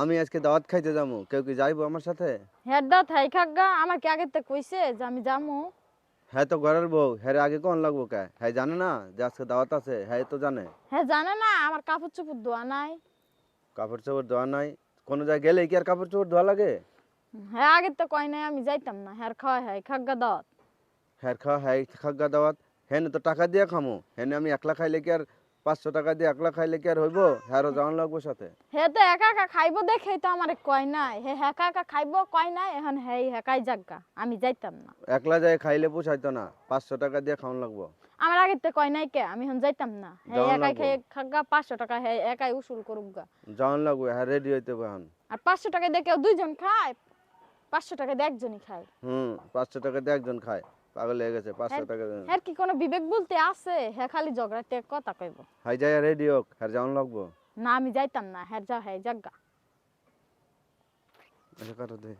আমি আজকে দাওয়াত খাইতে যাবো, কেউ কি যাইবো আমার সাথে? হ্যাঁ দাঁত হাই খাগা আমার কি আগের থেকে কইছে যে আমি যামু? হ্যাঁ তো ঘরের বউ, হ্যাঁ আগে কোন লাগবো কে? হ্যাঁ জানে না যে আজকে দাওয়াত আছে? হ্যাঁ তো জানে। হ্যাঁ জানে না আমার কাপড় চোপড় ধোয়া নাই। কাপড় চোপড় ধোয়া নাই? কোনো জায়গায় গেলে কি আর কাপড় চোপড় ধোয়া লাগে? হ্যাঁ আগের তো কয় নাই আমি যাইতাম না, হ্যাঁ খাওয়াই হাই খাগা দাঁত। হ্যাঁ হ্যাঁ খাগা দাওয়াত। হ্যাঁ তো টাকা দিয়ে খামো, হ্যাঁ আমি একলা খাইলে কি আর 500 টাকা দিয়ে একলা খাইলে কি আর হইব? হ্যাঁ যাওয়ান লাগবো সাথে। হ্যাঁ তো একা একা খাইবো দেখেই তো আমার কয় নাই, হ্যাঁ একা একা খাইবো কয় নাই, এখন হ্যাঁ একাই জাগা আমি যাইতাম না। একলা যায় খাইলে পোষাইতো না, 500 টাকা দিয়ে খাওয়ান লাগবো। আমার আগের তো কয় নাই কে আমি এখন যাইতাম না, হ্যাঁ যাওয়ান একাই লাগবো, খাই খাগা 500 টাকা হ্যাঁ একাই উসুল করুক গা। যাওয়ান লাগবো, হ্যাঁ রেডি হইতে হবে এখন। আর 500 টাকা দিয়ে কেউ দুইজন খায়? 500 টাকা দিয়ে একজনই খায়। 500 টাকা দিয়ে একজন খায়, পাগল হয়ে গেছে হ্যাঁ 500 টাকা। হ্যাঁ কি কোনো বিবেক বলতে আছে? হ্যাঁ খালি ঝগড়াতে কথা কইব। হাই যাই রেডি হোক, হ্যাঁ যাওয়ান লাগবো। না আমি যাইতাম না, হ্যাঁ যা হ্যাঁ জাগা। আচ্ছা কাটো দে।